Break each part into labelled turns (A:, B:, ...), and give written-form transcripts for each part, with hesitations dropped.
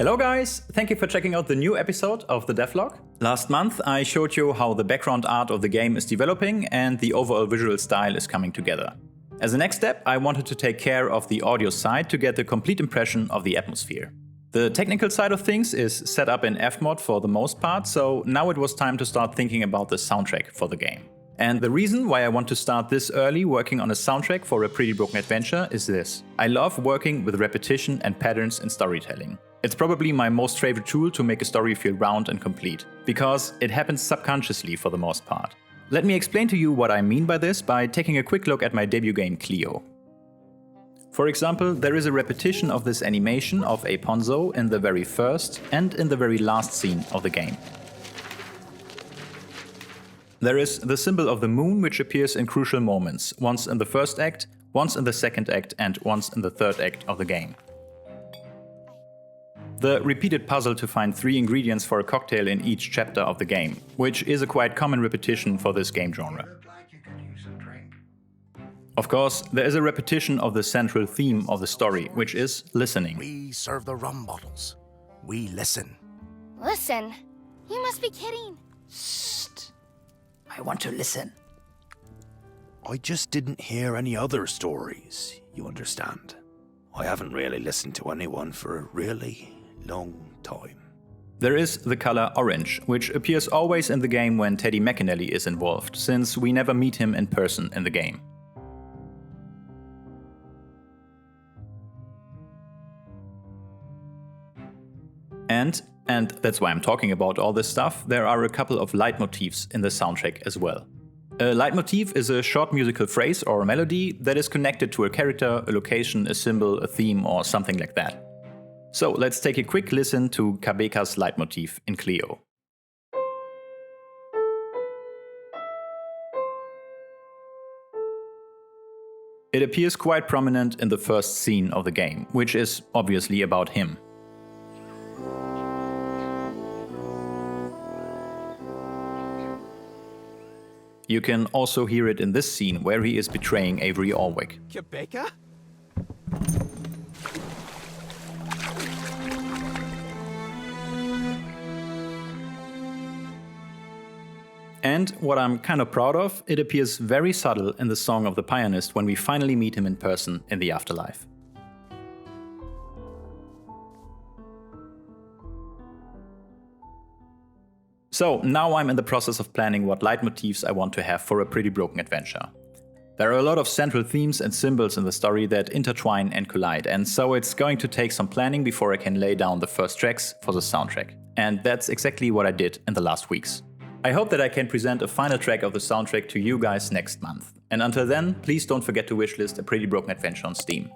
A: Hello guys, thank you for checking out the new episode of the Devlog. Last month I showed you how the background art of the game is developing and the overall visual style is coming together. As a next step, I wanted to take care of the audio side to get the complete impression of the atmosphere. The technical side of things is set up in Fmod for the most part, so now it was time to start thinking about the soundtrack for the game. And the reason why I want to start this early working on a soundtrack for a Pretty Broken Adventure is this. I love working with repetition and patterns in storytelling. It's probably my most favorite tool to make a story feel round and complete, because it happens subconsciously for the most part. Let me explain to you what I mean by this by taking a quick look at my debut game Cleo. For example, there is a repetition of this animation of a Ponzo in the very first and in the very last scene of the game. There is the symbol of the moon, which appears in crucial moments, once in the first act, once in the second act, and once in the third act of the game. The repeated puzzle to find 3 ingredients for a cocktail in each chapter of the game, which is a quite common repetition for this game genre. Of course, there is a repetition of the central theme of the story, which is listening.
B: We serve the rum bottles. We listen.
C: Listen? You must be kidding.
D: Shh. I want to listen.
B: I just didn't hear any other stories, you understand? I haven't really listened to anyone for a really long time.
A: There is the color orange, which appears always in the game when Teddy McAnally is involved, since we never meet him in person in the game. And that's why I'm talking about all this stuff, there are a couple of leitmotifs in the soundtrack as well. A leitmotif is a short musical phrase or a melody that is connected to a character, a location, a symbol, a theme, or something like that. So let's take a quick listen to Kabeka's leitmotif in Cleo. It appears quite prominent in the first scene of the game, which is obviously about him. You can also hear it in this scene where he is betraying Avery Alwick.
E: Kabeka?
A: And what I'm kind of proud of, it appears very subtle in the Song of the Pianist when we finally meet him in person in the afterlife. So now I'm in the process of planning what leitmotifs I want to have for a Pretty Broken Adventure. There are a lot of central themes and symbols in the story that intertwine and collide, and so it's going to take some planning before I can lay down the first tracks for the soundtrack. And that's exactly what I did in the last weeks. I hope that I can present a final track of the soundtrack to you guys next month. And until then, please don't forget to wishlist A Pretty Broken Adventure on Steam.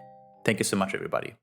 A: Thank you so much, everybody.